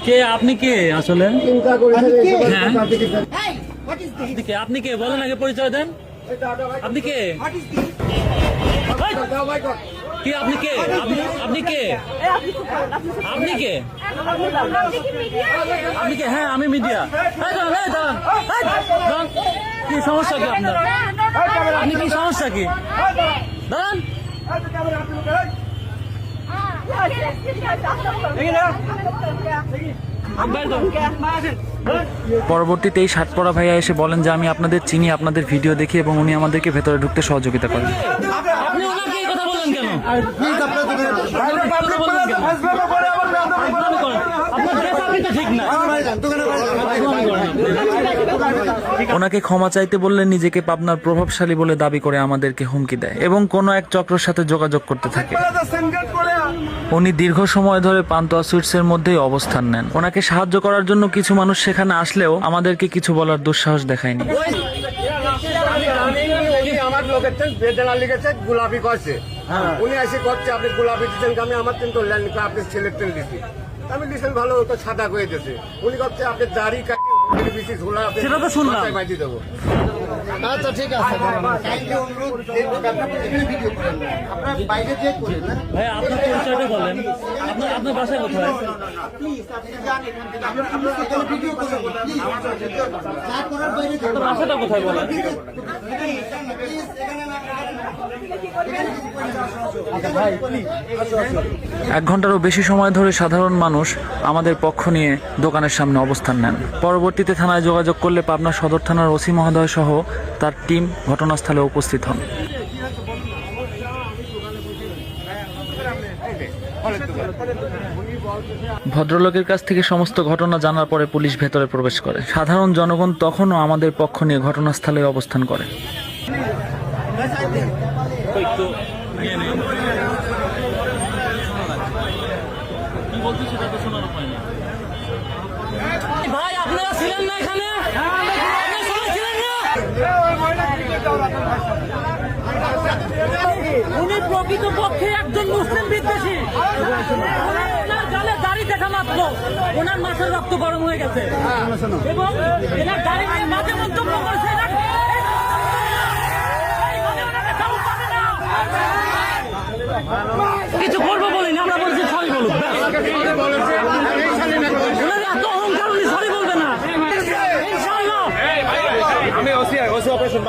কে আপনি কে আসলে? হ্যাঁ আপনি কে বলেন, আগে পরিচয় দেন। আপনি কে? কি আপনি কে? আপনি কে? আপনি কে? আপনি কে? হ্যাঁ আমি মিডিয়া। কি সমস্যা কি আপনার? আপনি কি সমস্যা কি? দাঁড়ান। পরবর্তীতে এই শার্ট পরা ভাইয়া এসে বলেন যে আমি আপনাদের চিনি, আপনাদের ভিডিও দেখি, এবং উনি আমাদেরকে ভেতরে ঢুকতে সহযোগিতা করেন। আপনি ওনাকে এই কথা বললেন কেন? ওনাকে ক্ষমা চাইতে বললে নিজেকে পাবনার প্রভাবশালী বলে দাবি করে আমাদেরকে হুমকি দেয় এবং কোনো এক চক্রের সাথে যোগাযোগ করতে থাকে। উনি দীর্ঘ সময় ধরে পান্তুয়া সুইটসের মধ্যেই অবস্থান নেন। ওনাকে সাহায্য করার জন্য কিছু মানুষ সেখানে আসলেও আমাদেরকে কিছু বলার দুঃসাহস দেখায়নি। আমার লোকের বেদনা লিখেছে গোলাপি করছে, উনি এসে করছে আপনি গোলাপি দিচ্ছেন, আমি আমার তিন করলেন আপনি সিলেক্ট দিচ্ছি, আমি দিচ্ছেন ভালো তো সাদা করে দিয়েছে, উনি করছে আপনি দাড়ি কাটি সেটা তো শুনলাম। বাজি দেবো। আচ্ছা ঠিক আছে, ভাই আপনার পরিচয়টা বলেন, আপনার বাসা কোথায়? বাসাটা কোথায় বলেন? 1 ঘন্টারও বেশি সময় ধরে সাধারণ মানুষ আমাদের পক্ষ নিয়ে দোকানের সামনে অবস্থান নেন। পরবর্তীতে থানায় যোগাযোগ করলে পাবনা সদর থানার ওসি মহোদয় সহ তার টিম ঘটনাস্থলে উপস্থিত হন। ভদ্রলোকের কাছ থেকে সমস্ত ঘটনা জানার পরে পুলিশ ভেতরে প্রবেশ করে। সাধারণ জনগণ তখনও আমাদের পক্ষ নিয়ে ঘটনাস্থলে অবস্থান করে। ভাই আপনারা ছিলেন না এখানে? উনি প্রকৃতপক্ষে একজন মুসলিম বিদ্বেষী। ওনার গালে দাড়ি দেখা মাত্র ওনার মাথার রক্ত গরম হয়ে গেছে এবং এনার দাড়ি নিয়ে মাঝে মন্তব্য করেছে। কিছু করবো বলিনি, আমরা বলছি সরি বলুন। এত অহংকার, উনি সরি বলবে না। আমি অপারেশন